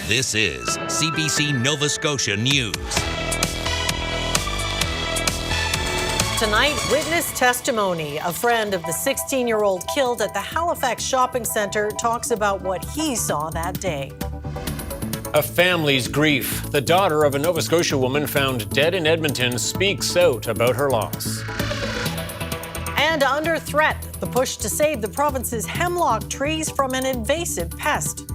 This is CBC Nova Scotia News. Tonight, witness testimony. A friend of the 16-year-old killed at the Halifax shopping centre talks about what he saw that day. A family's grief. The daughter of a Nova Scotia woman found dead in Edmonton speaks out about her loss. And under threat, the push to save the province's hemlock trees from an invasive pest.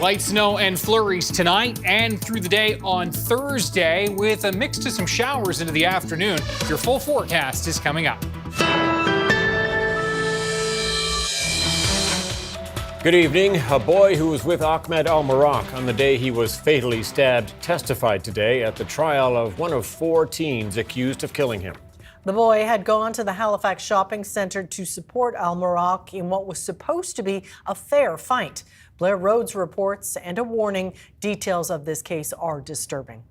Light snow and flurries tonight and through the day on Thursday with a mix to some showers into the afternoon. Your full forecast is coming up. Good evening. A boy who was with Ahmed Al-Marak on the day he was fatally stabbed testified today at the trial of one of 4 teens accused of killing him. The boy had gone to the Halifax shopping centre to support Al-Marak in what was supposed to be a fair fight. Blair Rhodes reports and a warning. Details of this case are disturbing.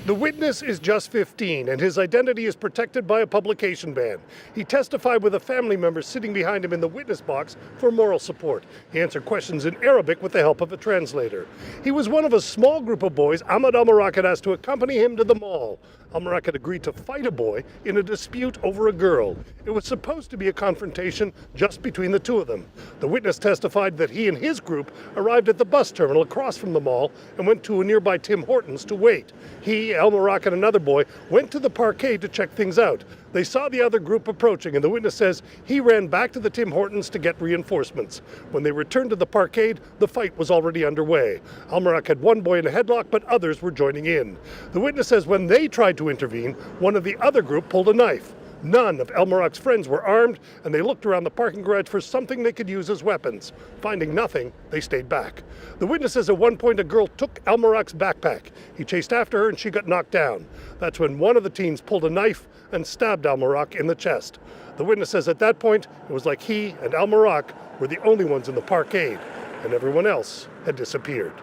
The witness is just 15 and his identity is protected by a publication ban. He testified with a family member sitting behind him in the witness box for moral support. He answered questions in Arabic with the help of a translator. He was one of a small group of boys Ahmed Al-Marak had asked to accompany him to the mall. Al-Marak had agreed to fight a boy in a dispute over a girl. It was supposed to be a confrontation just between the two of them. The witness testified that he and his group arrived at the bus terminal across from the mall and went to a nearby Tim Hortons to wait. He, Al-Marak, and another boy went to the parkade to check things out. They saw the other group approaching, and the witness says he ran back to the Tim Hortons to get reinforcements. When they returned to the parkade, the fight was already underway. Al-Marak had one boy in a headlock, but others were joining in. The witness says when they tried to intervene, one of the other group pulled a knife. None of Al-Marak's friends were armed, and they looked around the parking garage for something they could use as weapons. Finding nothing, they stayed back. The witness says at one point a girl took Al-Marak's backpack. He chased after her and she got knocked down. That's when one of the teens pulled a knife and stabbed Al-Marak in the chest. The witness says at that point it was like he and Al-Marak were the only ones in the parkade, and everyone else had disappeared.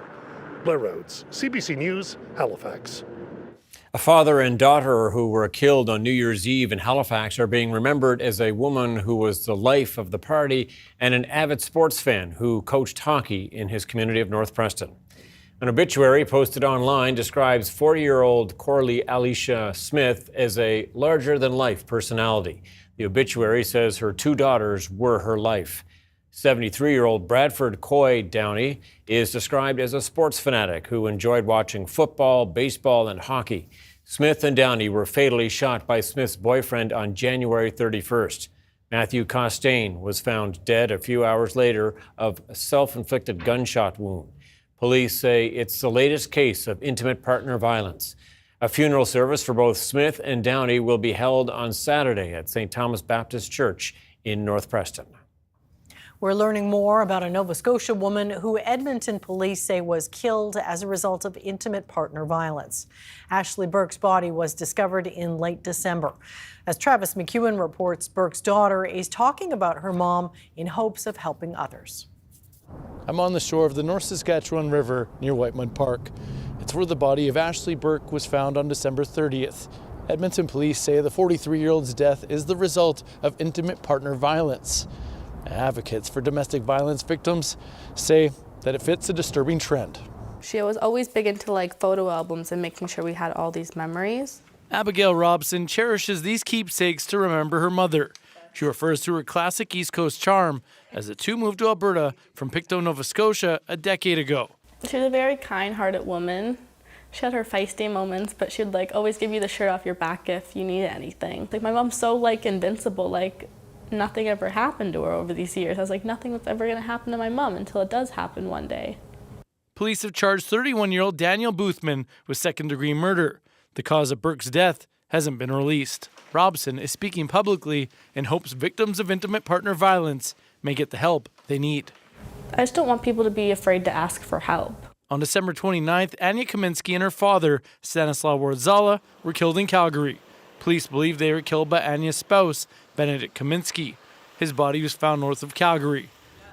Blair Rhodes, CBC News, Halifax. A father and daughter who were killed on New Year's Eve in Halifax are being remembered as a woman who was the life of the party and an avid sports fan who coached hockey in his community of North Preston. An obituary posted online describes 40-year-old Corley Alicia Smith as a larger-than-life personality. The obituary says her 2 daughters were her life. 73-year-old Bradford Coy Downey is described as a sports fanatic who enjoyed watching football, baseball, and hockey. Smith and Downey were fatally shot by Smith's boyfriend on January 31st. Matthew Costain was found dead a few hours later of a self-inflicted gunshot wound. Police say it's the latest case of intimate partner violence. A funeral service for both Smith and Downey will be held on Saturday at St. Thomas Baptist Church in North Preston. We're learning more about a Nova Scotia woman who Edmonton police say was killed as a result of intimate partner violence. Ashley Burke's body was discovered in late December. As Travis McEwen reports, Burke's daughter is talking about her mom in hopes of helping others. I'm on the shore of the North Saskatchewan River near Whitemud Park. It's where the body of Ashley Burke was found on December 30th. Edmonton police say the 43-year-old's death is the result of intimate partner violence. Advocates for domestic violence victims say that it fits a disturbing trend. She was always big into photo albums and making sure we had all these memories. Abigail Robson cherishes these keepsakes to remember her mother. She refers to her classic East Coast charm as the two moved to Alberta from Pictou, Nova Scotia a decade ago. She was a very kind-hearted woman. She had her feisty moments, but she'd always give you the shirt off your back if you needed anything. My mom's so invincible, nothing ever happened to her over these years. I was nothing was ever going to happen to my mom until it does happen one day. Police have charged 31-year-old Daniel Boothman with second-degree murder. The cause of Burke's death hasn't been released. Robson is speaking publicly and hopes victims of intimate partner violence may get the help they need. I just don't want people to be afraid to ask for help. On December 29th, Anya Kaminsky and her father, Stanislaw Wardzala, were killed in Calgary. Police believe they were killed by Anya's spouse, Benedict Kaminsky. His body was found north of Calgary.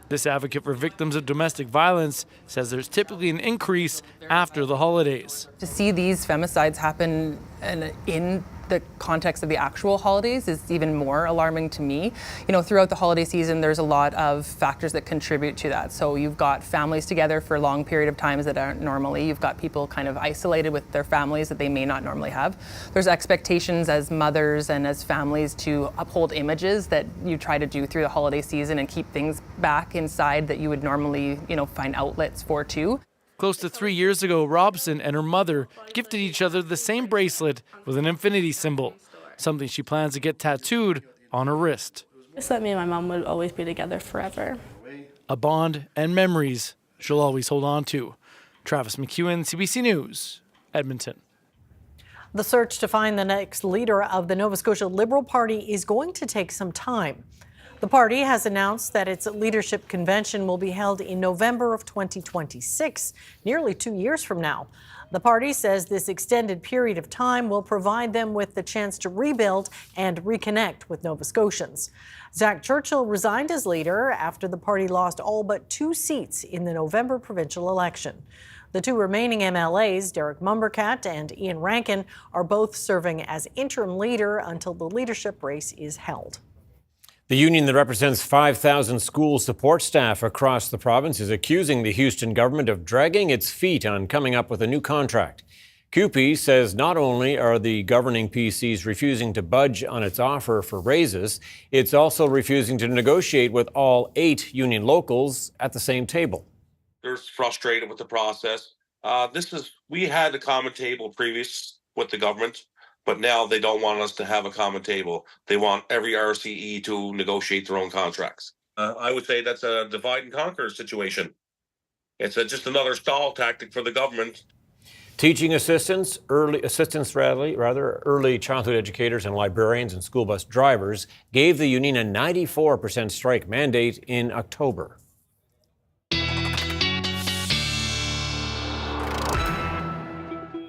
This advocate for victims of domestic violence says there's typically an increase after the holidays. To see these femicides happen in the context of the actual holidays is even more alarming to me. You know, throughout the holiday season, there's a lot of factors that contribute to that. So you've got families together for a long period of times that aren't normally. You've got people kind of isolated with their families that they may not normally have. There's expectations as mothers and as families to uphold images that you try to do through the holiday season and keep things back inside that you would normally, you know, find outlets for too. Close to 3 years ago, Robson and her mother gifted each other the same bracelet with an infinity symbol, something she plans to get tattooed on her wrist. Just that me and my mom would always be together forever. A bond and memories she'll always hold on to. Travis McEwen, CBC News, Edmonton. The search to find the next leader of the Nova Scotia Liberal Party is going to take some time. The party has announced that its leadership convention will be held in November of 2026, nearly 2 years from now. The party says this extended period of time will provide them with the chance to rebuild and reconnect with Nova Scotians. Zach Churchill resigned as leader after the party lost all but 2 seats in the November provincial election. The 2 remaining MLAs, Derek Mumbercat and Ian Rankin, are both serving as interim leader until the leadership race is held. The union that represents 5,000 school support staff across the province is accusing the Houston government of dragging its feet on coming up with a new contract. CUPE says not only are the governing PCs refusing to budge on its offer for raises, it's also refusing to negotiate with all 8 union locals at the same table. They're frustrated with the process. We had a common table previous with the government, but now they don't want us to have a common table. They want every RCE to negotiate their own contracts. I would say that's a divide and conquer situation. It's just another stall tactic for the government. Teaching assistants, early childhood educators and librarians and school bus drivers gave the union a 94% strike mandate in October.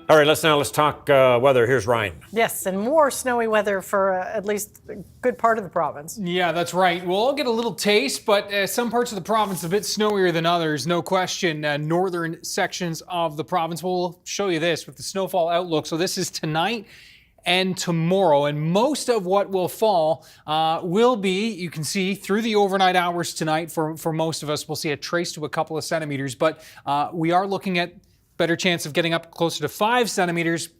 All right, let's talk weather. Here's Ryan. Yes, and more snowy weather for at least a good part of the province. Yeah, that's right. We'll all get a little taste, but some parts of the province a bit snowier than others, no question. Northern sections of the province. We'll show you this with the snowfall outlook. So this is tonight and tomorrow, and most of what will fall will be, you can see through the overnight hours tonight. For most of us, we'll see a trace to a couple of centimeters, but we are looking at better chance of getting up closer to 5 centimeters,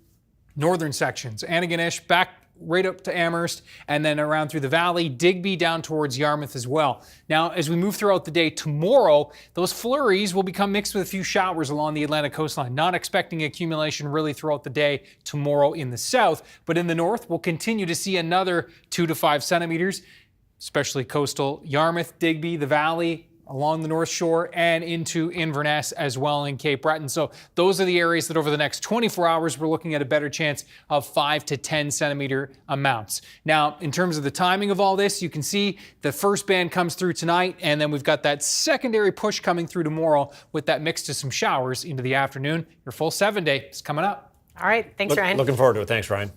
northern sections. Antigonish back right up to Amherst, and then around through the valley, Digby down towards Yarmouth as well. Now, as we move throughout the day tomorrow, those flurries will become mixed with a few showers along the Atlantic coastline. Not expecting accumulation really throughout the day tomorrow in the south, but in the north, we'll continue to see another 2 to 5 centimeters, especially coastal Yarmouth, Digby, the valley, along the North Shore and into Inverness as well in Cape Breton. So those are the areas that over the next 24 hours, we're looking at a better chance of 5 to 10 centimeter amounts. Now, in terms of the timing of all this, you can see the first band comes through tonight, and then we've got that secondary push coming through tomorrow with that mix to some showers into the afternoon. Your full 7-day is coming up. All right. Thanks, Ryan. Looking forward to it. Thanks, Ryan.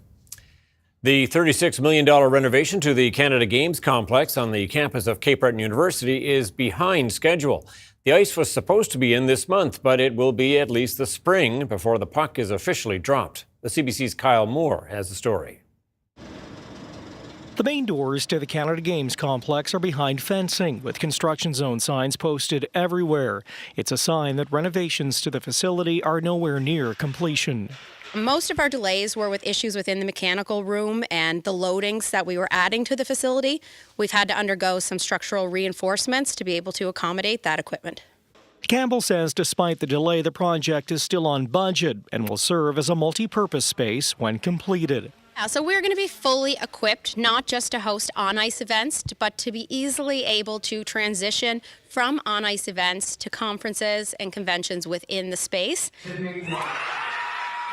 The $36 million renovation to the Canada Games complex on the campus of Cape Breton University is behind schedule. The ice was supposed to be in this month, but it will be at least the spring before the puck is officially dropped. The CBC's Kyle Moore has the story. The main doors to the Canada Games complex are behind fencing, with construction zone signs posted everywhere. It's a sign that renovations to the facility are nowhere near completion. Most of our delays were with issues within the mechanical room and the loadings that we were adding to the facility. We've had to undergo some structural reinforcements to be able to accommodate that equipment. Campbell says despite the delay, the project is still on budget and will serve as a multi-purpose space when completed. So we're going to be fully equipped, not just to host on-ice events, but to be easily able to transition from on-ice events to conferences and conventions within the space.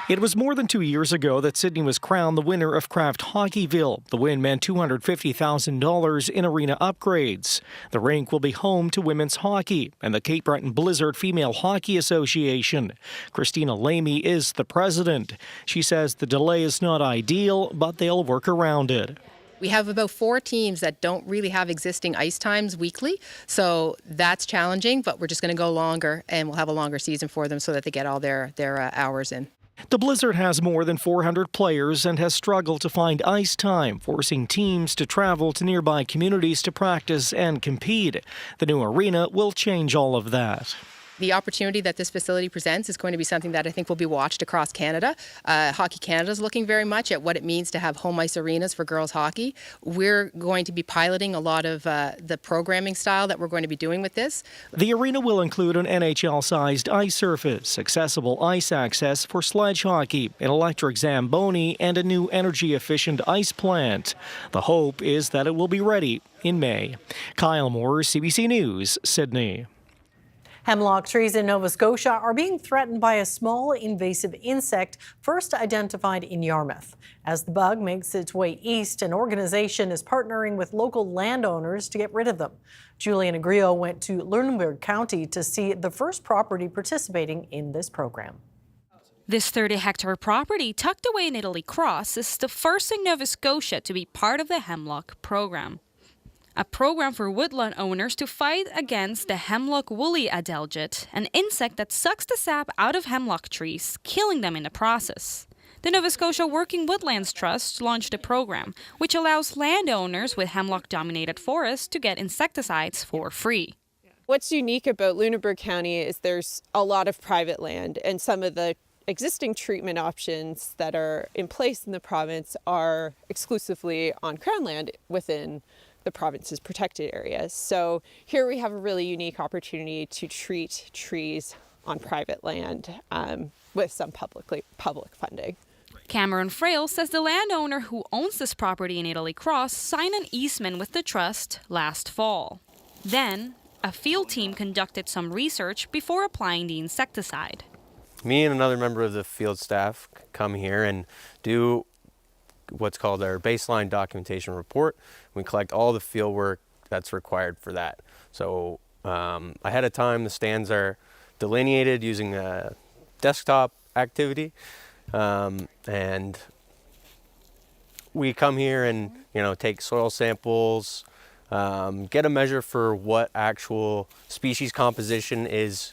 It was more than 2 years ago that Sydney was crowned the winner of Kraft Hockeyville. The win meant $250,000 in arena upgrades. The rink will be home to women's hockey and the Cape Breton Blizzard Female Hockey Association. Christina Lamy is the president. She says the delay is not ideal, but they'll work around it. We have about 4 teams that don't really have existing ice times weekly, so that's challenging, but we're just going to go longer, and we'll have a longer season for them so that they get all their hours in. The blizzard has more than 400 players and has struggled to find ice time, forcing teams to travel to nearby communities to practice and compete. The new arena will change all of that. The opportunity that this facility presents is going to be something that I think will be watched across Canada. Hockey Canada is looking very much at what it means to have home ice arenas for girls hockey. We're going to be piloting a lot of the programming style that we're going to be doing with this. The arena will include an NHL-sized ice surface, accessible ice access for sledge hockey, an electric Zamboni, and a new energy-efficient ice plant. The hope is that it will be ready in May. Kyle Moore, CBC News, Sydney. Hemlock trees in Nova Scotia are being threatened by a small invasive insect first identified in Yarmouth. As the bug makes its way east, an organization is partnering with local landowners to get rid of them. Julian Agrio went to Lunenburg County to see the first property participating in this program. This 30-hectare property tucked away in Italy Cross is the first in Nova Scotia to be part of the Hemlock program. A program for woodland owners to fight against the hemlock woolly adelgid, an insect that sucks the sap out of hemlock trees, killing them in the process. The Nova Scotia Working Woodlands Trust launched a program which allows landowners with hemlock-dominated forests to get insecticides for free. What's unique about Lunenburg County is there's a lot of private land, and some of the existing treatment options that are in place in the province are exclusively on Crown land within the province's protected areas. So here we have a really unique opportunity to treat trees on private land with some public funding. Cameron Frail says the landowner who owns this property in Italy Cross signed an easement with the trust last fall. Then, a field team conducted some research before applying the insecticide. Me and another member of the field staff come here and do what's called our baseline documentation report. We collect all the field work that's required for that. So ahead of time, the stands are delineated using a desktop activity, and we come here and take soil samples, get a measure for what actual species composition is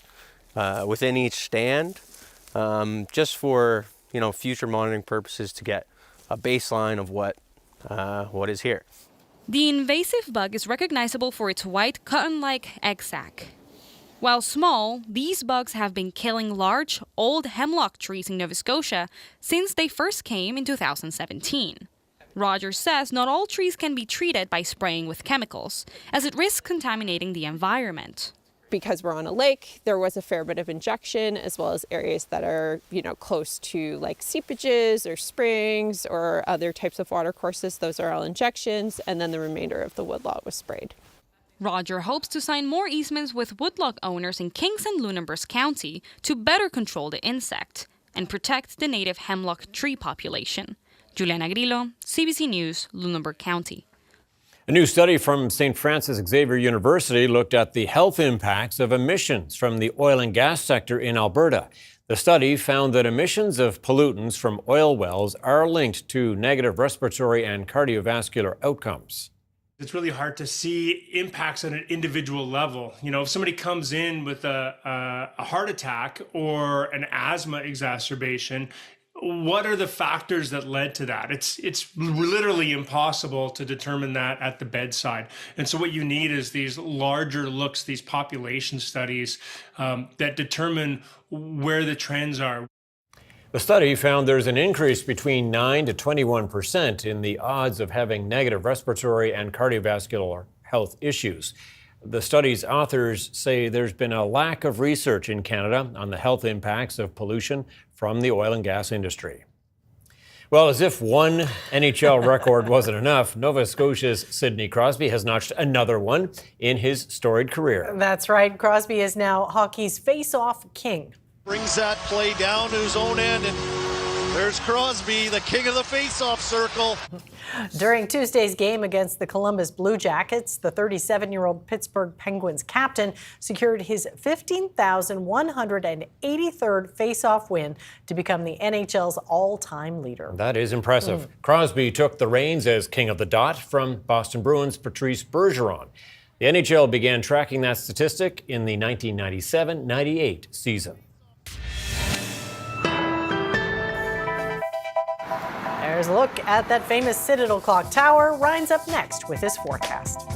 within each stand, just for future monitoring purposes to get a baseline of what is here. The invasive bug is recognizable for its white cotton-like egg sac. While small, these bugs have been killing large, old hemlock trees in Nova Scotia since they first came in 2017. Roger says not all trees can be treated by spraying with chemicals, as it risks contaminating the environment. Because we're on a lake, there was a fair bit of injection, as well as areas that are, close to like seepages or springs or other types of water courses. Those are all injections, and then the remainder of the woodlot was sprayed. Roger hopes to sign more easements with woodlot owners in Kings and Lunenburg County to better control the insect and protect the native hemlock tree population. Juliana Grillo, CBC News, Lunenburg County. A new study from St. Francis Xavier University looked at the health impacts of emissions from the oil and gas sector in Alberta. The study found that emissions of pollutants from oil wells are linked to negative respiratory and cardiovascular outcomes. It's really hard to see impacts at an individual level. If somebody comes in with a heart attack or an asthma exacerbation, what are the factors that led to that? It's literally impossible to determine that at the bedside. And so what you need is these larger looks, these population studies that determine where the trends are. The study found there's an increase between 9 to 21% in the odds of having negative respiratory and cardiovascular health issues. The study's authors say there's been a lack of research in Canada on the health impacts of pollution from the oil and gas industry. Well, as if one NHL record wasn't enough, Nova Scotia's Sidney Crosby has notched another one in his storied career. That's right. Crosby is now hockey's face-off king. Brings that play down to his own end, and there's Crosby, the king of the face-off circle. During Tuesday's game against the Columbus Blue Jackets, the 37-year-old Pittsburgh Penguins captain secured his 15,183rd face-off win to become the NHL's all-time leader. That is impressive. Crosby took the reins as king of the dot from Boston Bruins' Patrice Bergeron. The NHL began tracking that statistic in the 1997-98 season. There's a look at that famous Citadel Clock Tower. Ryan's up next with his forecast.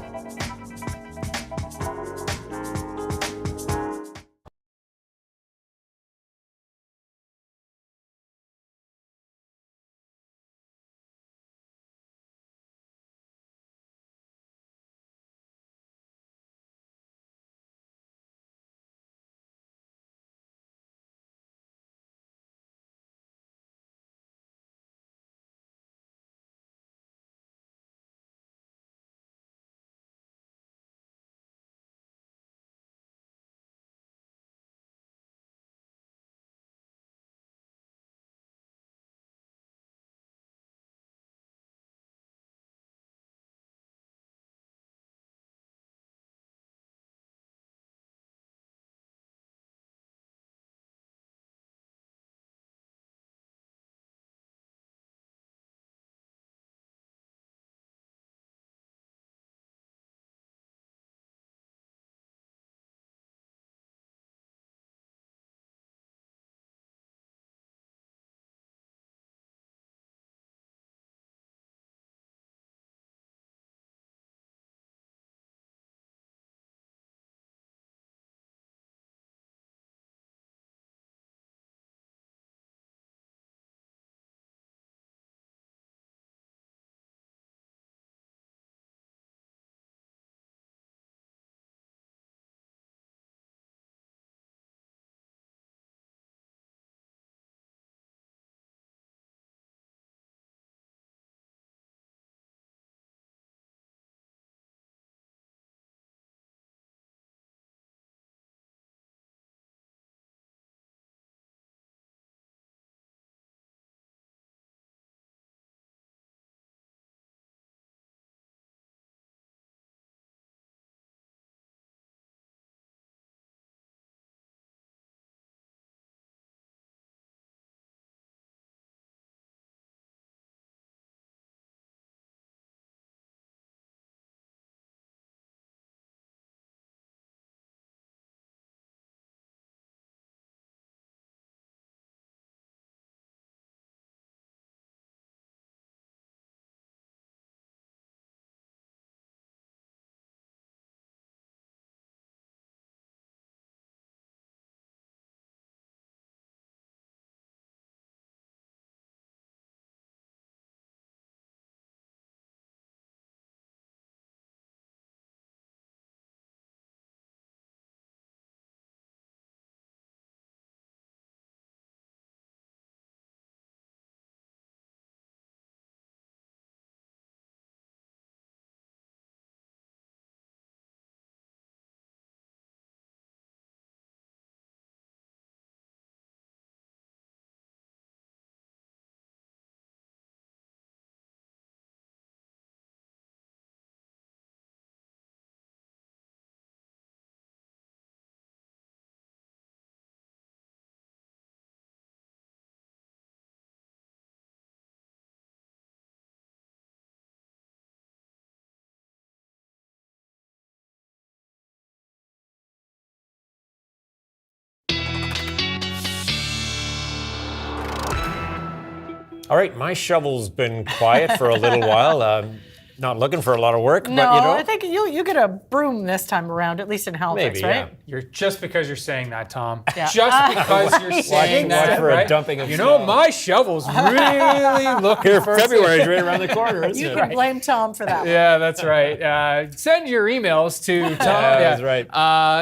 All right, my shovel's been quiet for a little while. Not looking for a lot of work, No, but you know. I think you get a broom this time around, at least in Halifax, Maybe, right? yeah. You're just because you're saying that, Tom. Yeah. Just because you're saying Watch that, for a right? dumping of You know, snow. my shovel's really looking Here, for February's right around the corner, isn't You it? can blame Tom for that one. Yeah, that's right. Send your emails to Tom. That's right.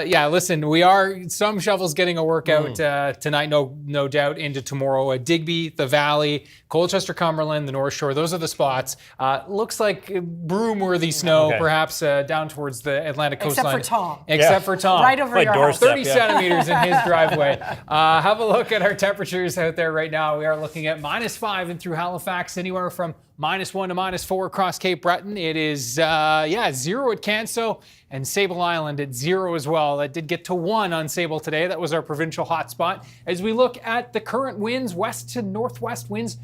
Yeah, listen, some shovels getting a workout tonight, no doubt, into tomorrow. Digby, the Valley, Colchester, Cumberland, the North Shore. Those are the spots. Looks like broom-worthy snow, perhaps down towards the Atlantic coastline. Except for Tom. Right over your house. 30 centimeters in his driveway. Have a look at our temperatures out there right now. We are looking at -5 in through Halifax, anywhere from -1 to -4 across Cape Breton. It is, 0 at Canso and Sable Island at 0 as well. That did get to 1 on Sable today. That was our provincial hotspot. As we look at the current winds, west to northwest winds,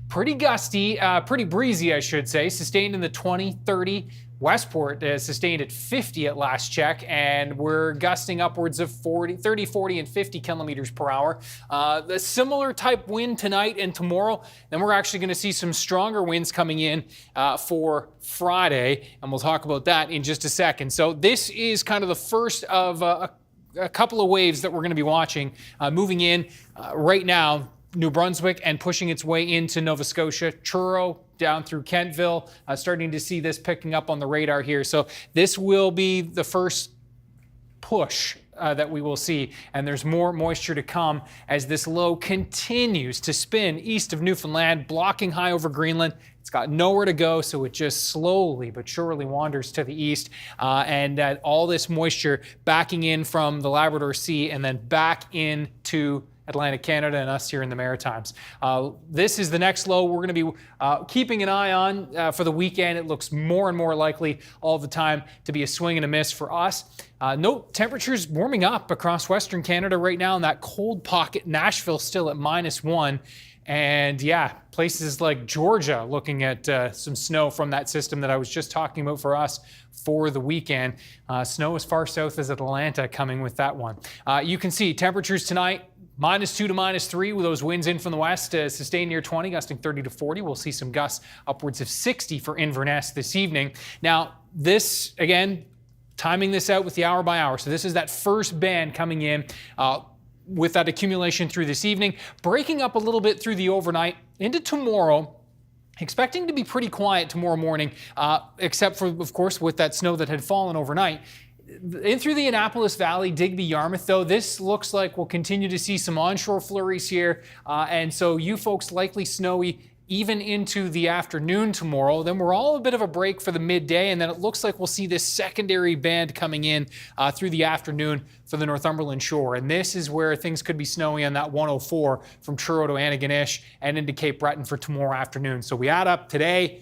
pretty gusty, pretty breezy, I should say, sustained in the 20, 30, Westport sustained at 50 at last check, and we're gusting upwards of 30, 40, and 50 kilometers per hour. The similar type wind tonight and tomorrow. Then we're actually going to see some stronger winds coming in for Friday, and we'll talk about that in just a second. So this is kind of the first of a couple of waves that we're going to be watching moving in right now. New Brunswick and pushing its way into Nova Scotia, Truro, down through Kentville, starting to see this picking up on the radar here. So this will be the first push that we will see, and there's more moisture to come as this low continues to spin east of Newfoundland, blocking high over Greenland. It's got nowhere to go, so it just slowly but surely wanders to the east, and all this moisture backing in from the Labrador Sea and then back into Atlantic Canada and us here in the Maritimes. This is the next low we're going to be keeping an eye on for the weekend. It looks more and more likely all the time to be a swing and a miss for us. Note temperatures warming up across Western Canada right now in that cold pocket. Nashville still at -1. And yeah, places like Georgia looking at some snow from that system that I was just talking about for us for the weekend. Snow as far south as Atlanta coming with that one. You can see temperatures tonight, -2 to -3 with those winds in from the west, sustained near 20, gusting 30 to 40. We'll see some gusts upwards of 60 for Inverness this evening. Now, this, again, timing this out with the hour by hour. So this is that first band coming in with that accumulation through this evening, breaking up a little bit through the overnight into tomorrow. Expecting to be pretty quiet tomorrow morning, except for, of course, with that snow that had fallen overnight. In through the Annapolis Valley, Digby, Yarmouth, though, this looks like we'll continue to see some onshore flurries here. And so you folks likely snowy even into the afternoon tomorrow. Then we're all a bit of a break for the midday, and then it looks like we'll see this secondary band coming in through the afternoon for the Northumberland shore. And this is where things could be snowy on that 104 from Truro to Antigonish and into Cape Breton for tomorrow afternoon. So we add up tonight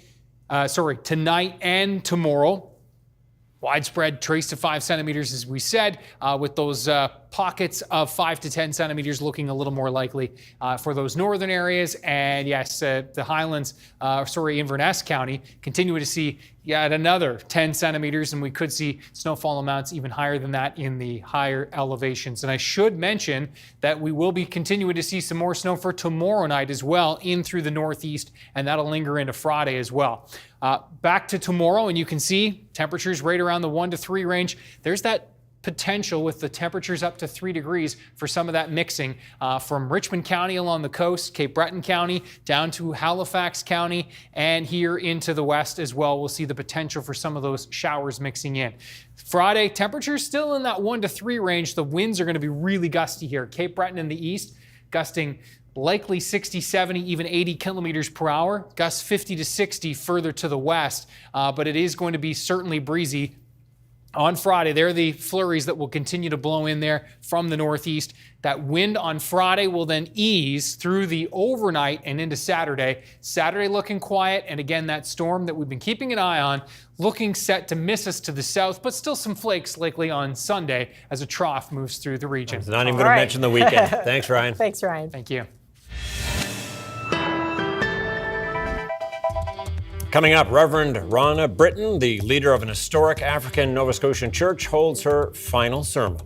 and tomorrow. Widespread trace to 5 centimeters, as we said, with those pockets of 5 to 10 centimeters looking a little more likely for those northern areas. And yes, the Highlands, Inverness County, continue to see yet another 10 centimeters, and we could see snowfall amounts even higher than that in the higher elevations. And I should mention that we will be continuing to see some more snow for tomorrow night as well in through the northeast, and that'll linger into Friday as well. Back to tomorrow, and you can see temperatures right around the 1 to 3 range. There's that potential with the temperatures up to 3 degrees for some of that mixing from Richmond County along the coast, Cape Breton County, down to Halifax County, and here into the west as well. We'll see the potential for some of those showers mixing in. Friday, temperatures still in that 1 to 3 range. The winds are going to be really gusty here. Cape Breton in the east, gusting likely 60, 70, even 80 kilometers per hour. Gusts 50 to 60 further to the west, but it is going to be certainly breezy. On Friday, there are the flurries that will continue to blow in there from the northeast. That wind on Friday will then ease through the overnight and into Saturday. Saturday looking quiet, and again, that storm that we've been keeping an eye on looking set to miss us to the south, but still some flakes likely on Sunday as a trough moves through the region. I'm not even going to mention the weekend. Thanks, Ryan. Thanks, Ryan. Thank you. Coming up, Reverend Rhona Britton, the leader of an historic African Nova Scotian church, holds her final sermon.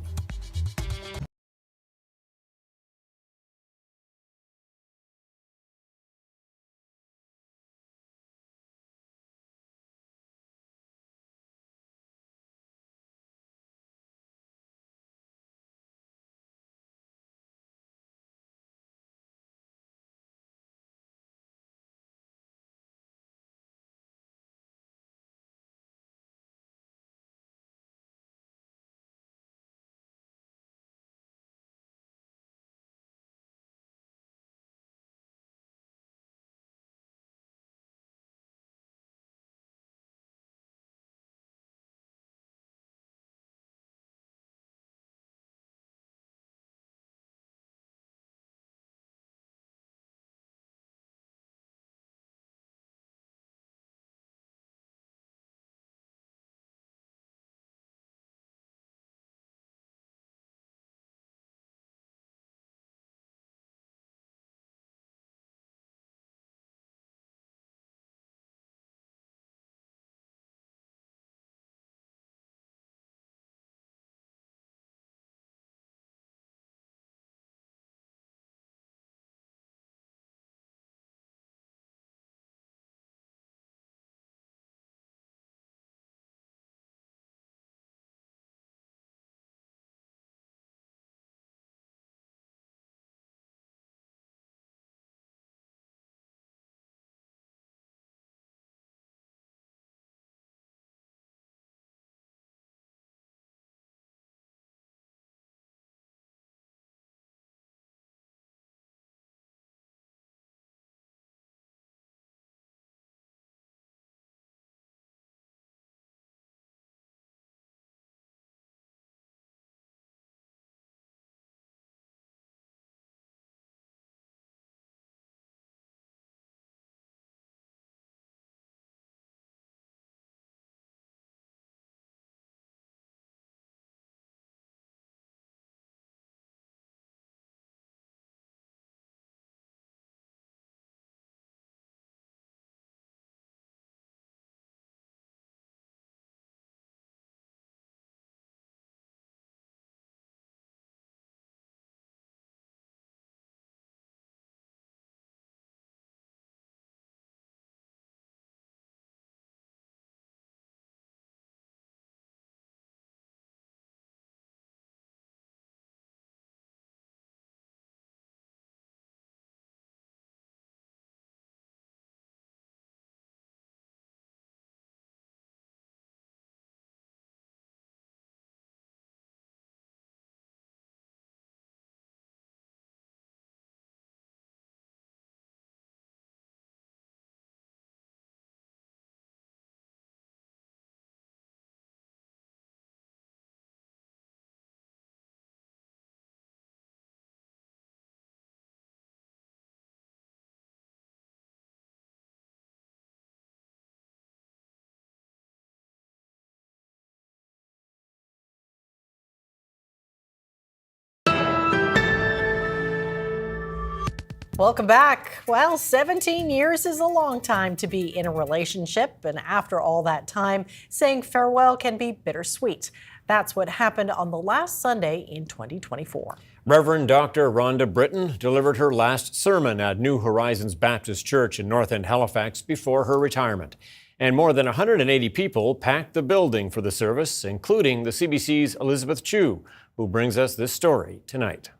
Welcome back. Well, 17 years is a long time to be in a relationship, and after all that time, saying farewell can be bittersweet. That's what happened on the last Sunday in 2024. Reverend Dr. Rhonda Britton delivered her last sermon at New Horizons Baptist Church in North End, Halifax, before her retirement. And more than 180 people packed the building for the service, including the CBC's Elizabeth Chu, who brings us this story tonight.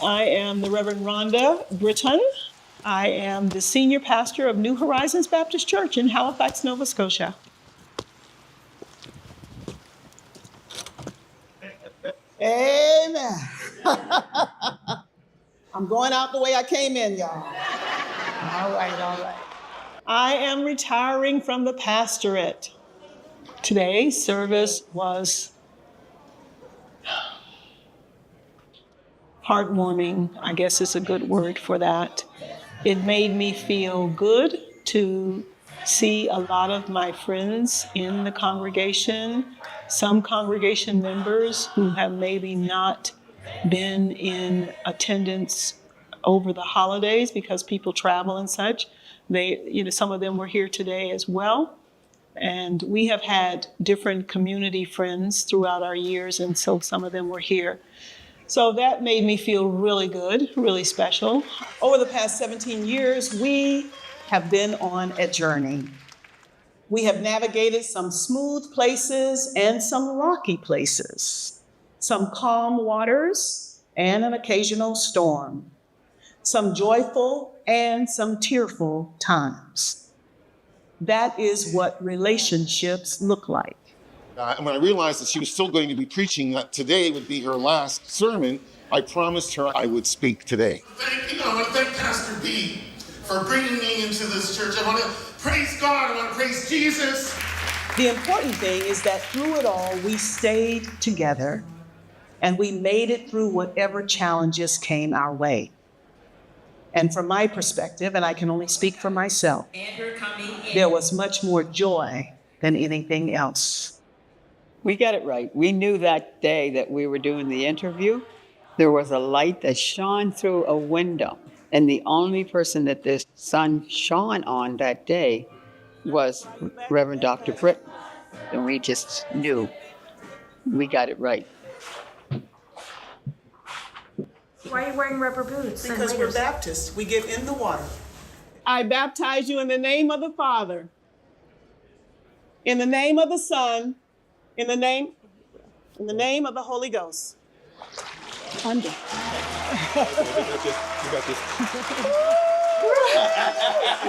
I am the Reverend Rhonda Britton. I am the senior pastor of New Horizons Baptist Church in Halifax, Nova Scotia. Amen. I'm going out the way I came in, y'all. All right, all right. I am retiring from the pastorate. Today's service was heartwarming, I guess is a good word for that. It made me feel good to see a lot of my friends in the congregation, some congregation members who have maybe not been in attendance over the holidays because people travel and such. Some of them were here today as well. And we have had different community friends throughout our years, and so some of them were here. So that made me feel really good, really special. Over the past 17 years, we have been on a journey. We have navigated some smooth places and some rocky places, some calm waters and an occasional storm, some joyful and some tearful times. That is what relationships look like. And when I realized that she was still going to be preaching, that today would be her last sermon, I promised her I would speak today. I want to thank Pastor B for bringing me into this church. I want to praise God. I want to praise Jesus. The important thing is that through it all, we stayed together and we made it through whatever challenges came our way. And from my perspective, and I can only speak for myself, there was much more joy than anything else. We got it right. We knew that day that we were doing the interview, there was a light that shone through a window. And the only person that the sun shone on that day was Reverend Dr. Britton. And we just knew we got it right. Why are you wearing rubber boots? Because we're Baptists. We get in the water. I baptize you in the name of the Father, in the name of the Son, in the name of the Holy Ghost. Under.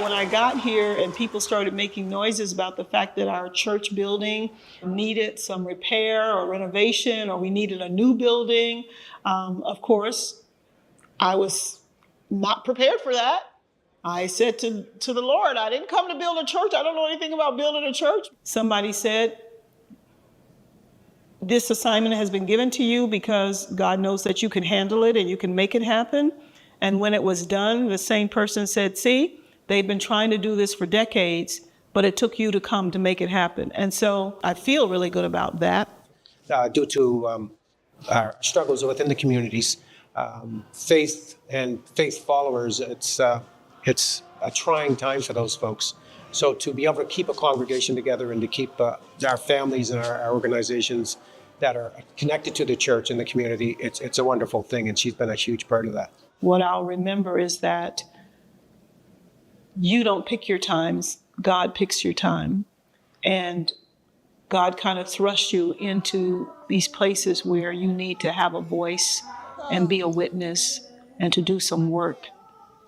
When I got here and people started making noises about the fact that our church building needed some repair or renovation, or we needed a new building, of course, I was not prepared for that. I said to the Lord, I didn't come to build a church. I don't know anything about building a church. Somebody said, this assignment has been given to you because God knows that you can handle it and you can make it happen. And when it was done, the same person said, see, they've been trying to do this for decades, but it took you to come to make it happen. And so I feel really good about that. Due to our struggles within the communities, faith and faith followers, it's a trying time for those folks. So to be able to keep a congregation together and to keep our families and our organizations that are connected to the church and the community, it's a wonderful thing, and she's been a huge part of that. What I'll remember is that you don't pick your times, God picks your time. And God kind of thrusts you into these places where you need to have a voice and be a witness and to do some work,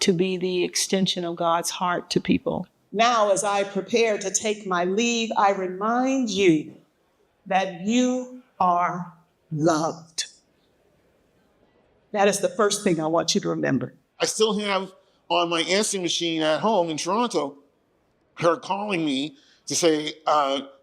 to be the extension of God's heart to people. Now, as I prepare to take my leave, I remind you that you are loved. That is the first thing I want you to remember. I still have on my answering machine at home in Toronto, her calling me to say,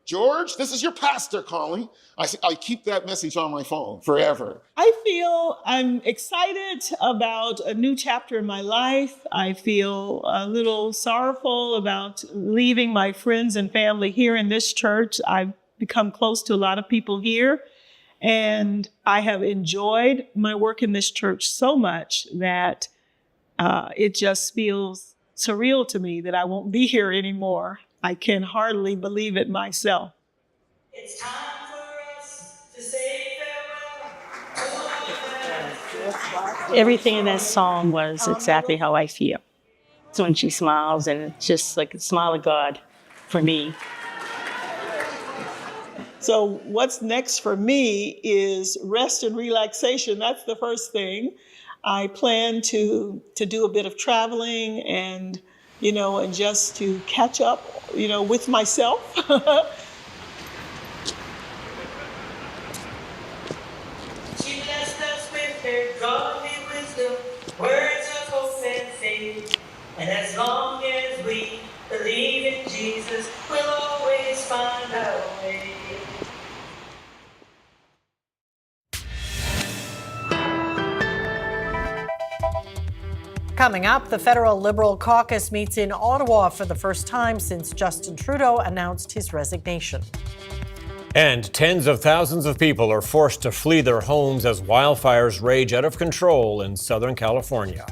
George, this is your pastor calling. I keep that message on my phone forever. I feel I'm excited about a new chapter in my life. I feel a little sorrowful about leaving my friends and family here in this church. I've become close to a lot of people here. And I have enjoyed my work in this church so much that it just feels surreal to me that I won't be here anymore. I can hardly believe it myself. It's time for us to say farewell. Everything in that song was exactly how I feel. It's when she smiles, and it's just like the smile of God for me. So what's next for me is rest and relaxation. That's the first thing. I plan to do a bit of traveling and, and just to catch up, with myself. She blessed us with her godly wisdom, words of hope and faith. And as long as we believe in Jesus, we'll always find our way. Coming up, the federal Liberal caucus meets in Ottawa for the first time since Justin Trudeau announced his resignation. And tens of thousands of people are forced to flee their homes as wildfires rage out of control in Southern California.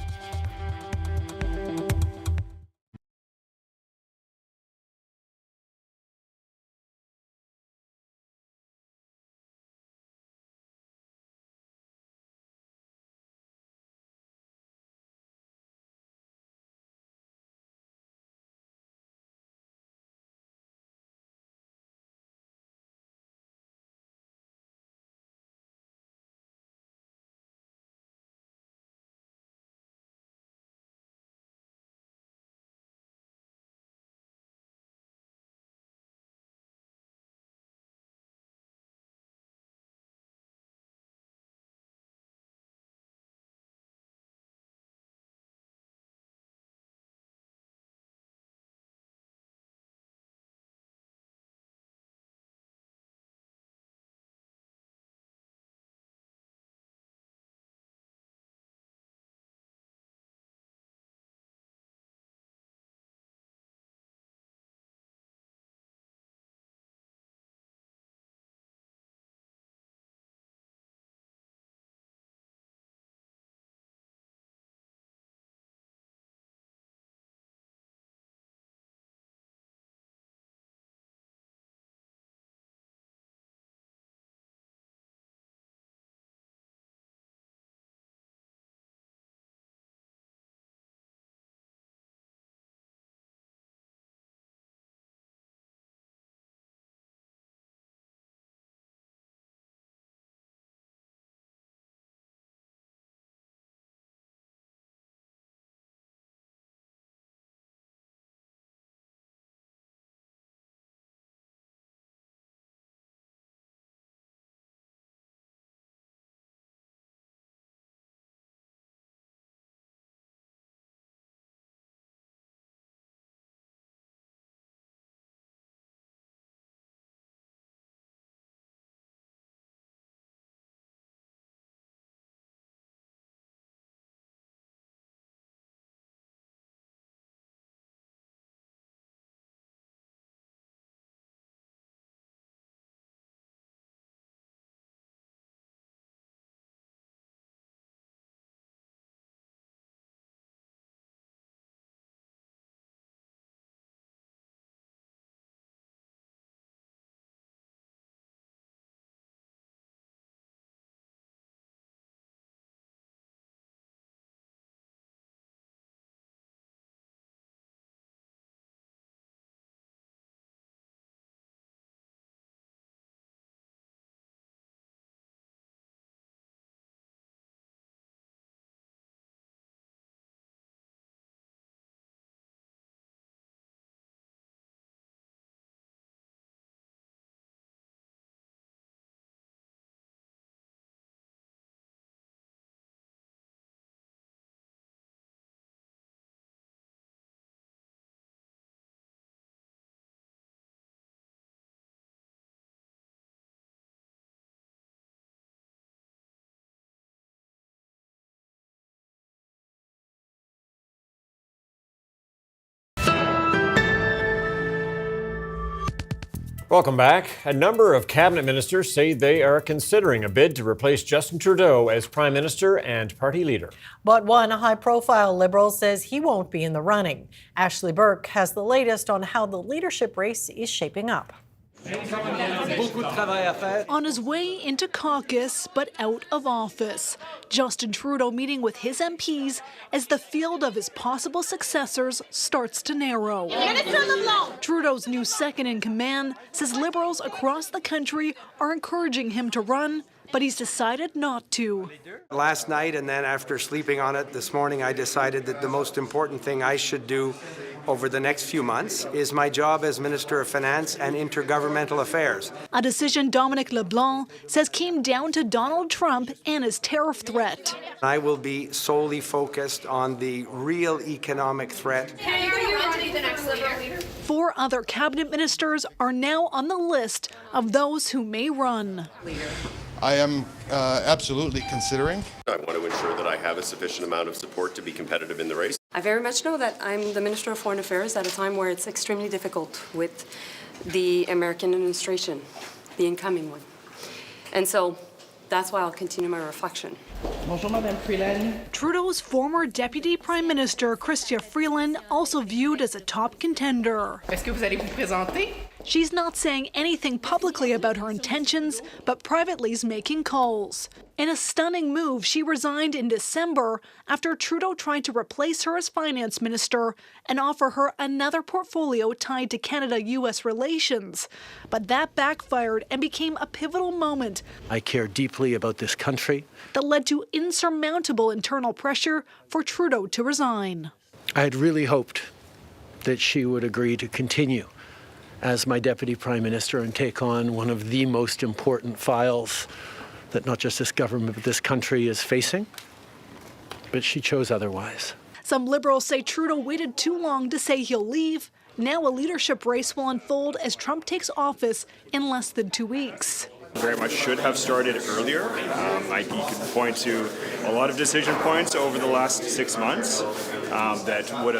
Welcome back. A number of cabinet ministers say they are considering a bid to replace Justin Trudeau as prime minister and party leader. But one high-profile Liberal says he won't be in the running. Ashley Burke has the latest on how the leadership race is shaping up. On his way into caucus, but out of office, Justin Trudeau meeting with his MPs as the field of his possible successors starts to narrow. Trudeau's new second in command says Liberals across the country are encouraging him to run, but he's decided not to. Last night, and then after sleeping on it this morning, I decided that the most important thing I should do over the next few months is my job as Minister of Finance and Intergovernmental Affairs. A decision Dominic LeBlanc says came down to Donald Trump and his tariff threat. I will be solely focused on the real economic threat. Four other cabinet ministers are now on the list of those who may run. I am absolutely considering. I want to ensure that I have a sufficient amount of support to be competitive in the race. I very much know that I'm the Minister of Foreign Affairs at a time where it's extremely difficult with the American administration, the incoming one. And so that's why I'll continue my reflection. Trudeau's former Deputy Prime Minister, Chrystia Freeland, also viewed as a top contender. She's not saying anything publicly about her intentions, but privately is making calls. In a stunning move, she resigned in December after Trudeau tried to replace her as finance minister and offer her another portfolio tied to Canada-US relations. But that backfired and became a pivotal moment. I care deeply about this country. That led to insurmountable internal pressure for Trudeau to resign. I had really hoped that she would agree to continue as my Deputy Prime Minister and take on one of the most important files that not just this government but this country is facing. But she chose otherwise. Some Liberals say Trudeau waited too long to say he'll leave. Now a leadership race will unfold as Trump takes office in less than 2 weeks. Very much should have started earlier. You could point to a lot of decision points over the last 6 months that would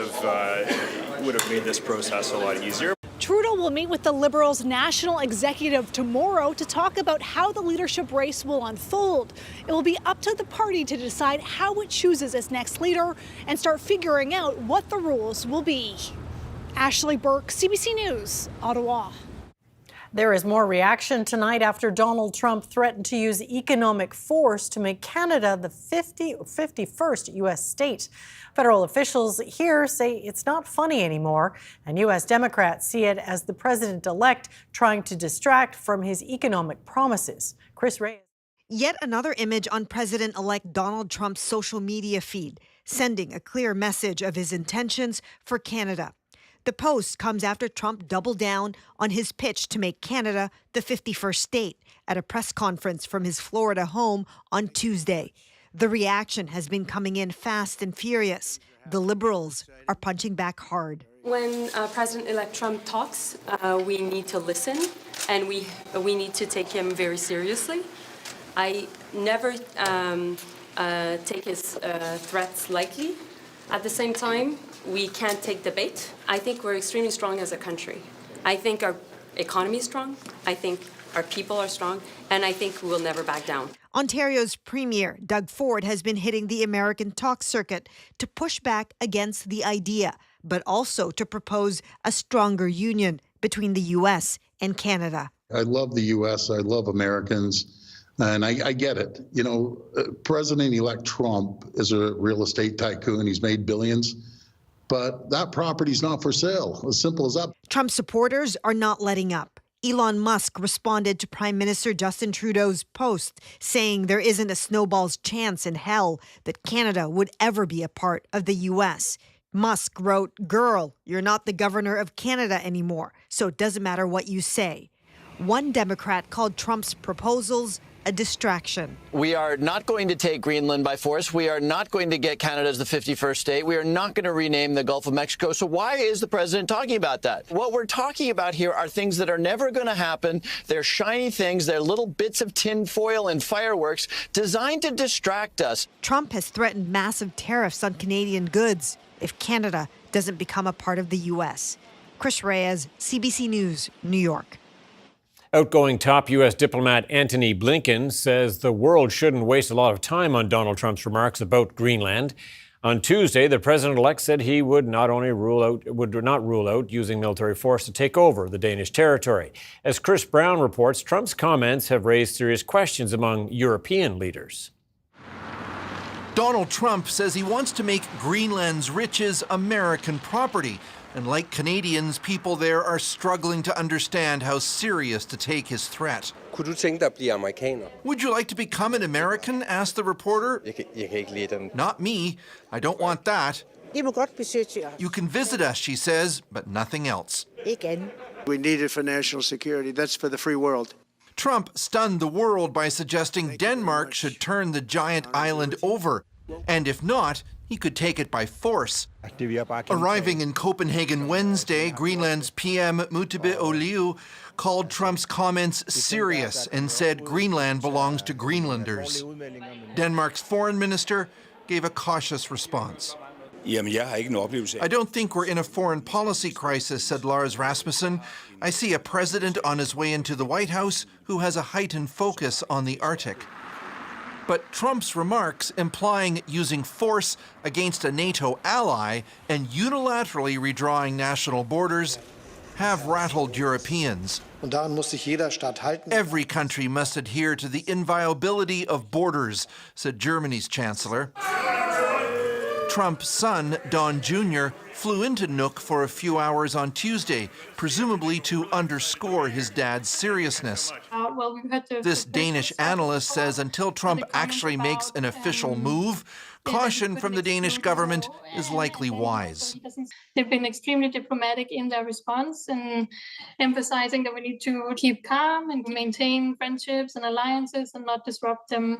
have made this process a lot easier. Trudeau will meet with the Liberals' national executive tomorrow to talk about how the leadership race will unfold. It will be up to the party to decide how it chooses its next leader and start figuring out what the rules will be. Ashley Burke, CBC News, Ottawa. There is more reaction tonight after Donald Trump threatened to use economic force to make Canada the 51st U.S. state. Federal officials here say it's not funny anymore, and U.S. Democrats see it as the president-elect trying to distract from his economic promises. Chris Reyes. Yet another image on President-elect Donald Trump's social media feed, sending a clear message of his intentions for Canada. The post comes after Trump doubled down on his pitch to make Canada the 51st state at a press conference from his Florida home on Tuesday. The reaction has been coming in fast and furious. The Liberals are punching back hard. When President-elect Trump talks, we need to listen, and we need to take him very seriously. I never take his threats lightly. At the same time, we can't take the bait. I think we're extremely strong as a country. I think our economy is strong. I think our people are strong. And I think we'll never back down. Ontario's Premier, Doug Ford, has been hitting the American talk circuit to push back against the idea, but also to propose a stronger union between the U.S. and Canada. I love the U.S. I love Americans. And I get it. You know, President-elect Trump is a real estate tycoon. He's made billions. But that property's not for sale. As simple as that. Trump supporters are not letting up. Elon Musk responded to Prime Minister Justin Trudeau's post, saying there isn't a snowball's chance in hell that Canada would ever be a part of the U.S. Musk wrote, "Girl, you're not the governor of Canada anymore, so it doesn't matter what you say." One Democrat called Trump's proposals a distraction. We are not going to take Greenland by force. We are not going to get Canada as the 51st state. We are not going to rename the Gulf of Mexico. So why is the president talking about that? What we're talking about here are things that are never going to happen. They're shiny things. They're little bits of tin foil and fireworks designed to distract us. Trump has threatened massive tariffs on Canadian goods if Canada doesn't become a part of the U.S. Chris Reyes, CBC News, New York. Outgoing top U.S. diplomat Antony Blinken says the world shouldn't waste a lot of time on Donald Trump's remarks about Greenland. On Tuesday, the president-elect said he would not rule out using military force to take over the Danish territory. As Chris Brown reports, Trump's comments have raised serious questions among European leaders. Donald Trump says he wants to make Greenland's riches American property. And like Canadians, people there are struggling to understand how serious to take his threat. Kunne du tænke dig at blive amerikaner? Would you like to become an American? Asked the reporter. Jeg kan ikke lide dem. Not me. I don't want that. I må godt besøge os. You can visit us, she says, but nothing else. Igen. We need it for national security. That's for the free world. Trump stunned the world by suggesting Denmark should turn the giant island over. And if not, he could take it by force. Arriving in Copenhagen Wednesday, Greenland's PM Mutebe Oliu called Trump's comments serious and said Greenland belongs to Greenlanders. Denmark's foreign minister gave a cautious response. I don't think we're in a foreign policy crisis, said Lars Rasmussen. I see a president on his way into the White House who has a heightened focus on the Arctic. But Trump's remarks implying using force against a NATO ally and unilaterally redrawing national borders have rattled Europeans. Every country must adhere to the inviolability of borders, said Germany's chancellor. Trump's son, Don Jr., flew into Nuuk for a few hours on Tuesday, presumably to underscore his dad's seriousness. This Danish analyst says until Trump actually makes an official move, caution from the Danish government is likely wise. They've been extremely diplomatic in their response and emphasizing that we need to keep calm and maintain friendships and alliances and not disrupt them.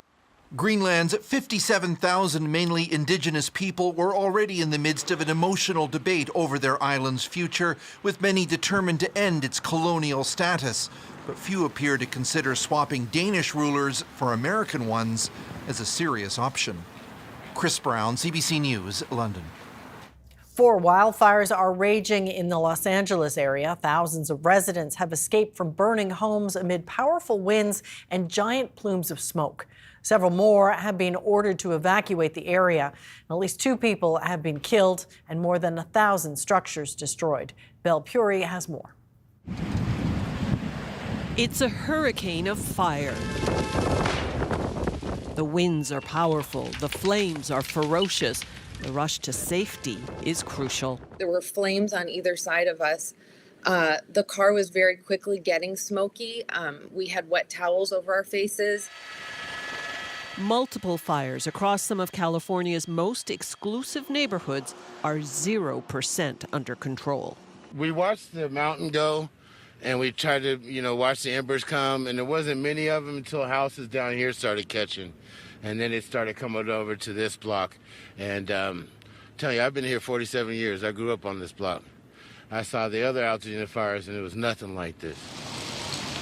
Greenland's 57,000 mainly indigenous people were already in the midst of an emotional debate over their island's future, with many determined to end its colonial status. But few appear to consider swapping Danish rulers for American ones as a serious option. Chris Brown, CBC News, London. 4 wildfires are raging in the Los Angeles area. Thousands of residents have escaped from burning homes amid powerful winds and giant plumes of smoke. Several more have been ordered to evacuate the area. At least 2 people have been killed and more than 1,000 structures destroyed. Belle Puri has more. It's a hurricane of fire. The winds are powerful, the flames are ferocious. The rush to safety is crucial. There were flames on either side of us. The car was very quickly getting smoky. We had wet towels over our faces. Multiple fires across some of California's most exclusive neighborhoods are 0% under control. We watched the mountain go, and we tried to, watch the embers come, and there wasn't many of them until houses down here started catching. And then it started coming over to this block. And tell you, I've been here 47 years. I grew up on this block. I saw the other altitude fires, and it was nothing like this.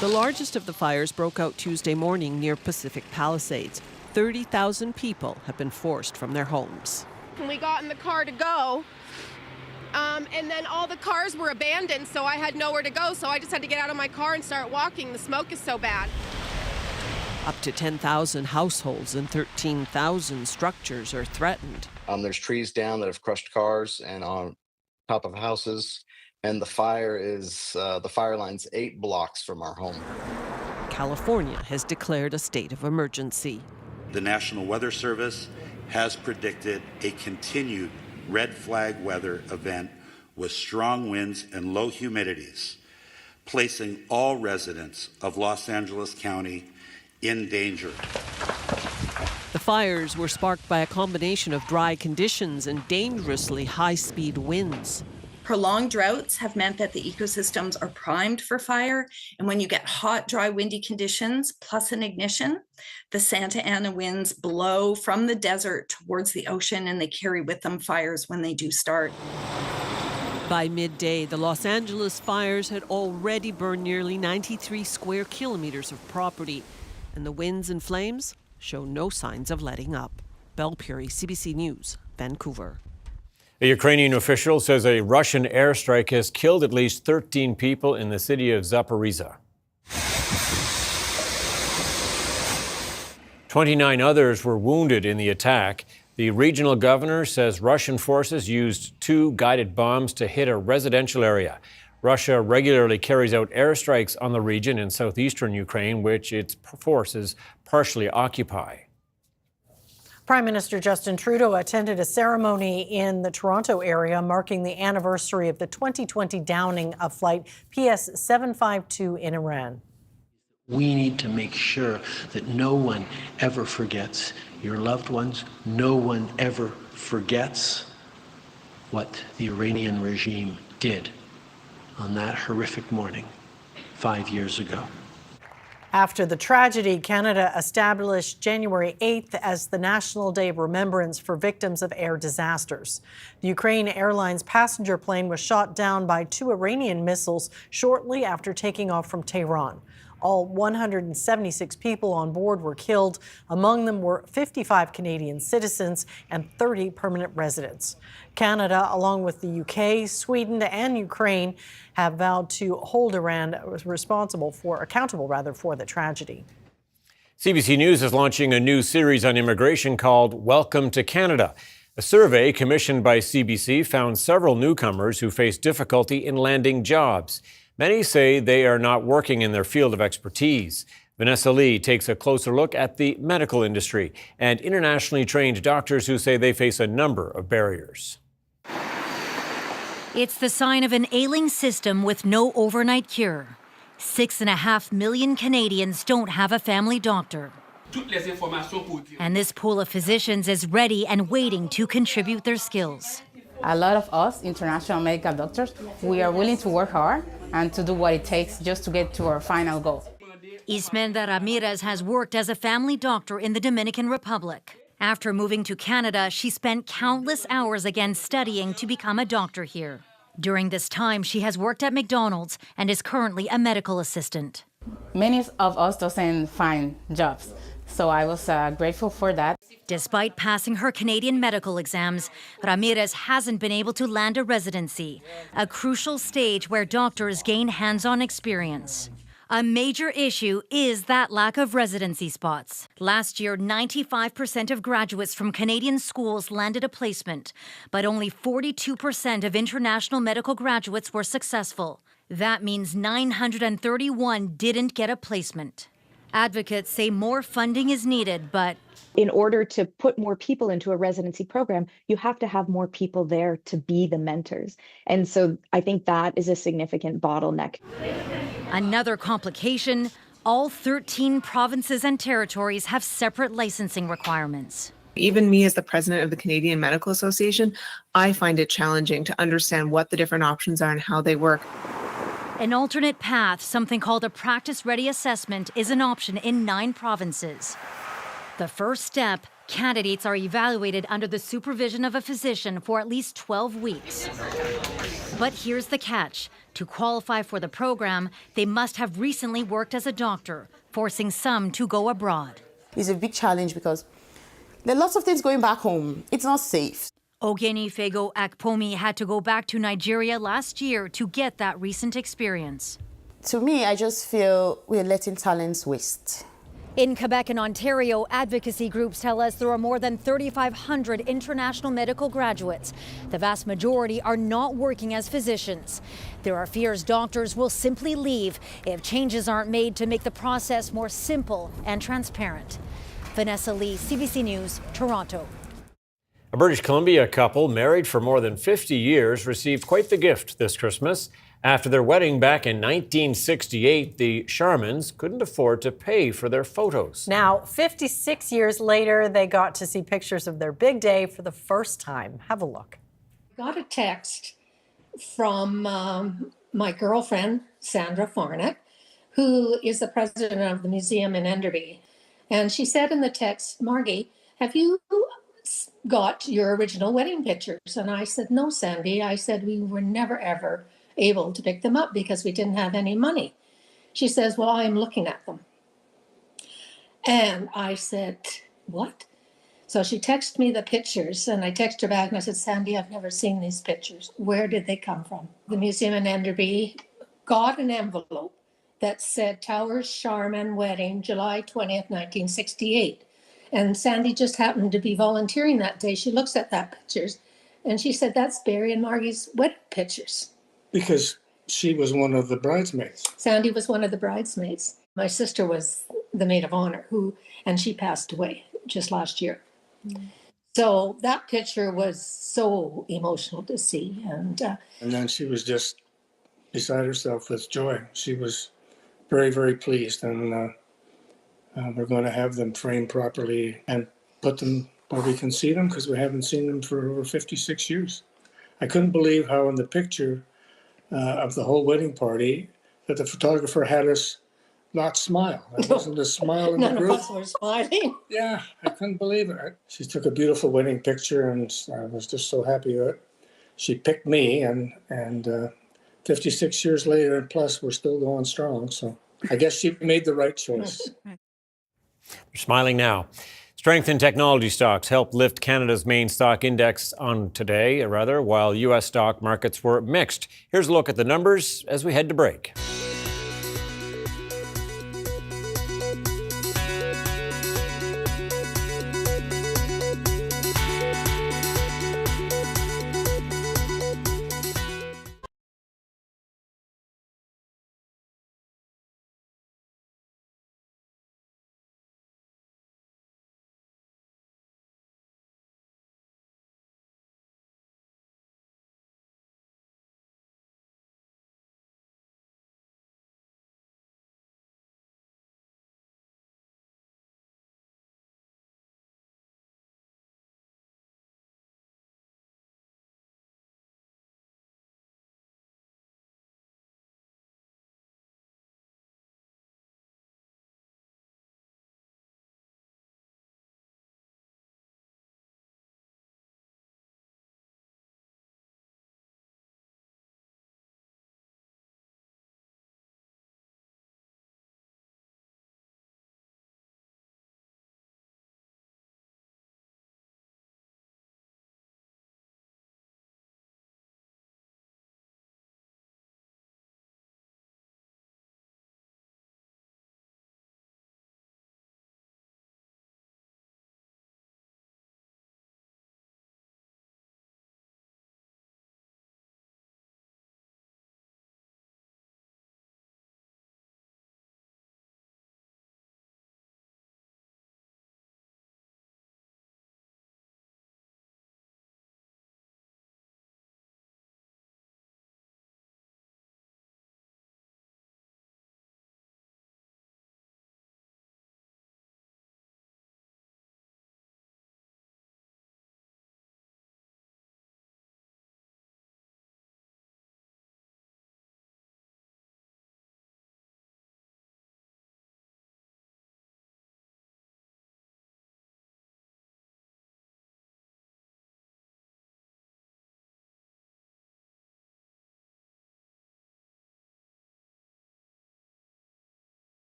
The largest of the fires broke out Tuesday morning near Pacific Palisades. 30,000 people have been forced from their homes. We got in the car to go, and then all the cars were abandoned, so I had nowhere to go, so I just had to get out of my car and start walking. The smoke is so bad. Up to 10,000 households and 13,000 structures are threatened. There's trees down that have crushed cars and on top of houses, and the fire line's 8 blocks from our home. California has declared a state of emergency. The National Weather Service has predicted a continued red flag weather event with strong winds and low humidities, placing all residents of Los Angeles County in danger. The fires were sparked by a combination of dry conditions and dangerously high-speed winds. Prolonged droughts have meant that the ecosystems are primed for fire, and when you get hot, dry, windy conditions plus an ignition, the Santa Ana winds blow from the desert towards the ocean, and they carry with them fires when they do start. By midday, the Los Angeles fires had already burned nearly 93 square kilometers of property, and the winds and flames show no signs of letting up. Belle Puri, CBC News, Vancouver. A Ukrainian official says a Russian airstrike has killed at least 13 people in the city of Zaporizhzhia. 29 others were wounded in the attack. The regional governor says Russian forces used 2 guided bombs to hit a residential area. Russia regularly carries out airstrikes on the region in southeastern Ukraine, which its forces partially occupy. Prime Minister Justin Trudeau attended a ceremony in the Toronto area marking the anniversary of the 2020 downing of Flight PS 752 in Iran. We need to make sure that no one ever forgets your loved ones. No one ever forgets what the Iranian regime did on that horrific morning 5 years ago. After the tragedy, Canada established January 8th as the National Day of Remembrance for victims of air disasters. The Ukraine Airlines passenger plane was shot down by 2 Iranian missiles shortly after taking off from Tehran. All 176 people on board were killed. Among them were 55 Canadian citizens and 30 permanent residents. Canada, along with the UK, Sweden, and Ukraine, have vowed to hold Iran accountable for the tragedy. CBC News is launching a new series on immigration called Welcome to Canada. A survey commissioned by CBC found several newcomers who face difficulty in landing jobs. Many say they are not working in their field of expertise. Vanessa Lee takes a closer look at the medical industry and internationally trained doctors who say they face a number of barriers. It's the sign of an ailing system with no overnight cure. 6.5 million Canadians don't have a family doctor. And this pool of physicians is ready and waiting to contribute their skills. A lot of us, international medical doctors, we are willing to work hard and to do what it takes just to get to our final goal. Ismenda Ramirez has worked as a family doctor in the Dominican Republic. After moving to Canada, she spent countless hours again studying to become a doctor here. During this time, she has worked at McDonald's and is currently a medical assistant. Many of us doesn't find jobs, so I was grateful for that. Despite passing her Canadian medical exams, Ramirez hasn't been able to land a residency, a crucial stage where doctors gain hands-on experience. A major issue is that lack of residency spots. Last year, 95% of graduates from Canadian schools landed a placement, but only 42% of international medical graduates were successful. That means 931 didn't get a placement. Advocates say more funding is needed, but in order to put more people into a residency program, you have to have more people there to be the mentors. And so I think that is a significant bottleneck. Another complication, all 13 provinces and territories have separate licensing requirements. Even me as the president of the Canadian Medical Association, I find it challenging to understand what the different options are and how they work. An alternate path, something called a practice-ready assessment, is an option in 9 provinces. The first step, candidates are evaluated under the supervision of a physician for at least 12 weeks. But here's the catch. To qualify for the program, they must have recently worked as a doctor, forcing some to go abroad. It's a big challenge because there are lots of things going back home. It's not safe. Ogeni Fego Akpomi had to go back to Nigeria last year to get that recent experience. To me, I just feel we're letting talents waste. In Quebec and Ontario, advocacy groups tell us there are more than 3,500 international medical graduates. The vast majority are not working as physicians. There are fears doctors will simply leave if changes aren't made to make the process more simple and transparent. Vanessa Lee, CBC News, Toronto. A British Columbia couple married for more than 50 years received quite the gift this Christmas. After their wedding back in 1968, the Sharmans couldn't afford to pay for their photos. Now, 56 years later, they got to see pictures of their big day for the first time. Have a look. I got a text from my girlfriend, Sandra Farnett, who is the president of the museum in Enderby. And she said in the text, "Margie, have you got your original wedding pictures?" And I said, "No, Sandy." I said, "We were never, ever able to pick them up because we didn't have any money." She says, "Well, I'm looking at them." And I said, "What?" So she texted me the pictures, and I texted her back and I said, "Sandy, I've never seen these pictures. Where did they come from?" The museum in Enderby got an envelope that said Towers Sharman wedding, July 20th, 1968. And Sandy just happened to be volunteering that day. She looks at that pictures and she said, that's Barry and Margie's wedding pictures. Because she was one of the bridesmaids. Sandy was one of the bridesmaids. My sister was the maid of honor, and she passed away just last year. So that picture was so emotional to see. And then she was just beside herself with joy. She was very, very pleased. And we're going to have them framed properly and put them where we can see them, because we haven't seen them for over 56 years. I couldn't believe how in the picture of the whole wedding party that the photographer had us not smile. There wasn't a smile in the group. None of us were smiling. Yeah, I couldn't believe it. She took a beautiful wedding picture, and I was just so happy that she picked me. And 56 years later, and plus, we're still going strong. So I guess she made the right choice. They're smiling now. Strength in technology stocks helped lift Canada's main stock index on today, while U.S. stock markets were mixed. Here's a look at the numbers as we head to break.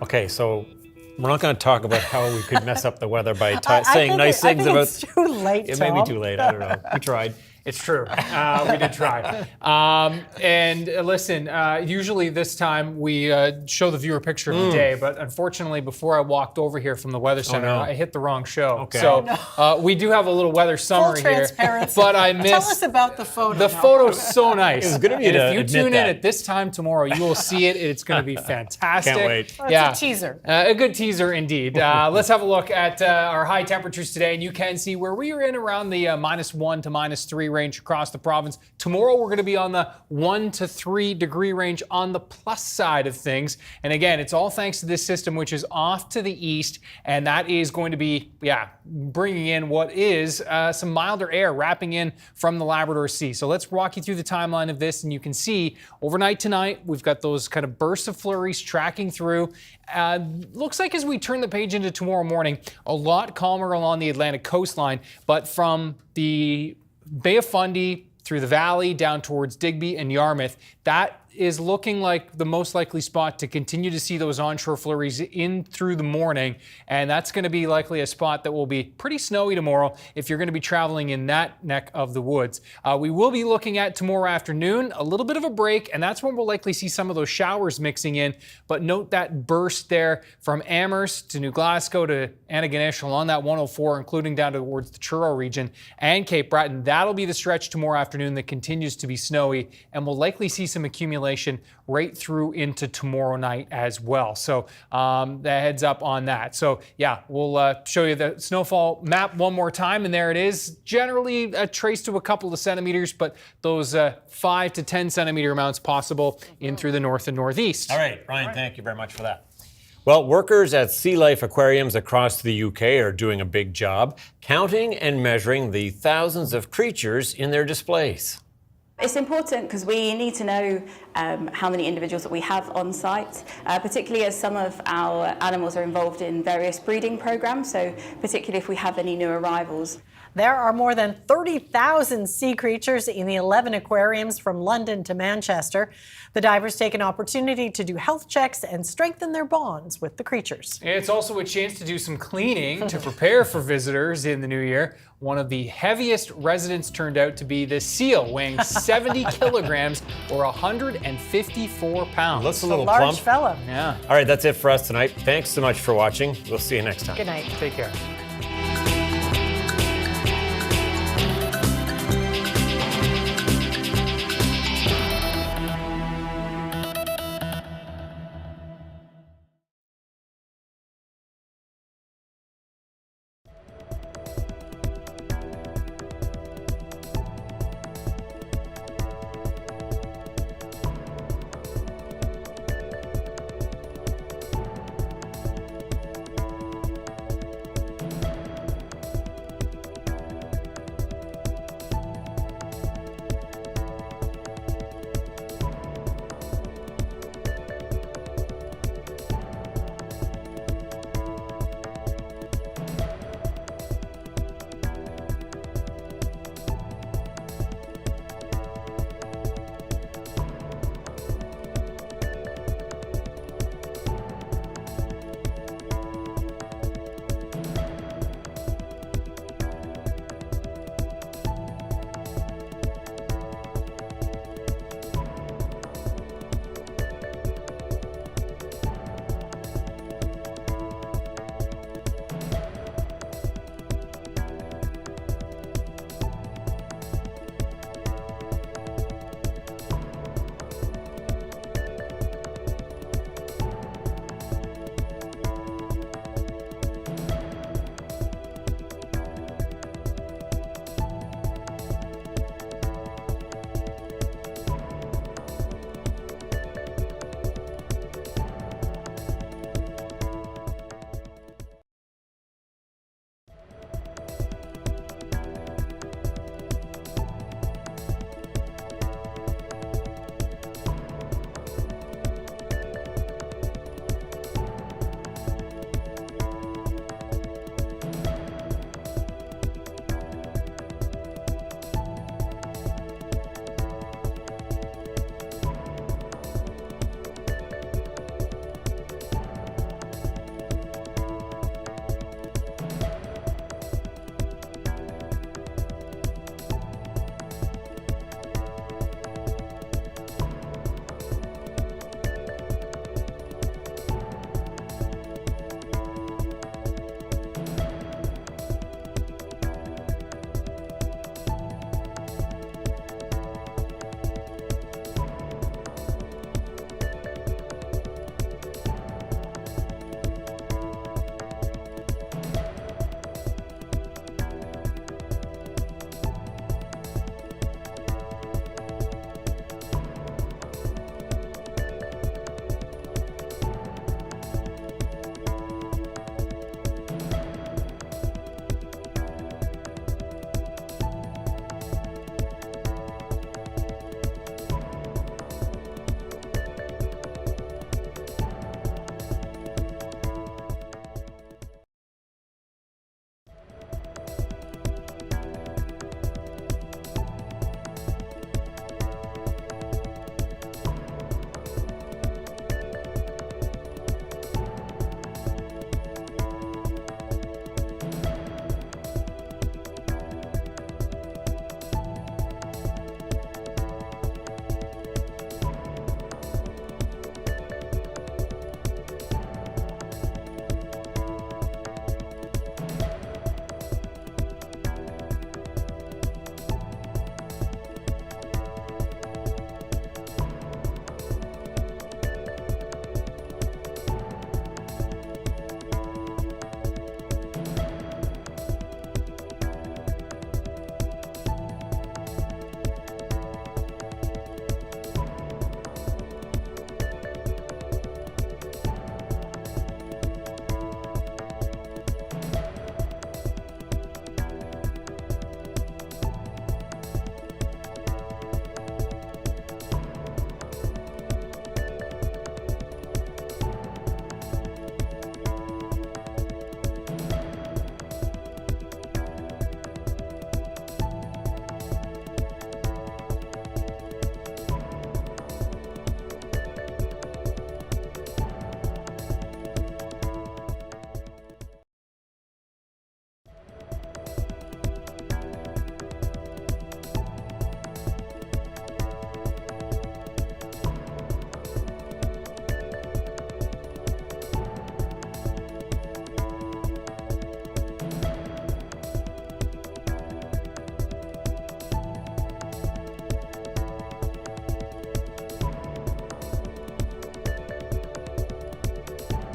Okay, so We're not going to talk about how we could mess up the weather by saying nice things about. It's too late. It may be too late. I don't know. We tried. It's true. We did try. And listen, usually this time we show the viewer picture of the day, but unfortunately, before I walked over here from the Weather Center, I hit the wrong show. Okay. So we do have a little weather summary here, but I missed. Tell us about the photo. The photo's so nice. It was good of you and to if you admit tune in that. at this time tomorrow, you will see it. It's going to be fantastic. Can't wait. Well, it's a teaser. A good teaser indeed. Let's have a look at our high temperatures today, and you can see where we are in around the -1 to -3 range across the province. Tomorrow we're going to be on the 1 to 3 degree range on the plus side of things. And again, it's all thanks to this system, which is off to the east, and that is going to be, bringing in what is some milder air wrapping in from the Labrador Sea. So let's walk you through the timeline of this, and you can see overnight tonight, we've got those kind of bursts of flurries tracking through. Looks like as we turn the page into tomorrow morning, a lot calmer along the Atlantic coastline, but from the Bay of Fundy through the valley down towards Digby and Yarmouth, that is looking like the most likely spot to continue to see those onshore flurries in through the morning. And that's going to be likely a spot that will be pretty snowy tomorrow if you're going to be traveling in that neck of the woods. We will be looking at tomorrow afternoon, a little bit of a break, and that's when we'll likely see some of those showers mixing in. But note that burst there from Amherst to New Glasgow to Antigonish along that 104, including down towards the Truro region and Cape Breton. That'll be the stretch tomorrow afternoon that continues to be snowy, and we'll likely see some accumulation right through into tomorrow night as well. So the heads up on that. So we'll show you the snowfall map one more time, and there it is. Generally a trace to a couple of centimeters, but those 5 to 10 centimeter amounts possible in through the north and northeast. All right, Ryan, thank you very much for that. Well, workers at sea life aquariums across the UK are doing a big job counting and measuring the thousands of creatures in their displays. It's important because we need to know how many individuals that we have on site, particularly as some of our animals are involved in various breeding programs, so particularly if we have any new arrivals. There are more than 30,000 sea creatures in the 11 aquariums from London to Manchester. The divers take an opportunity to do health checks and strengthen their bonds with the creatures. It's also a chance to do some cleaning to prepare for visitors in the new year. One of the heaviest residents turned out to be the seal, weighing 70 kilograms or 154 pounds. Looks a little large plump. fella. Yeah. All right, that's it for us tonight. Thanks so much for watching. We'll see you next time. Good night. Take care.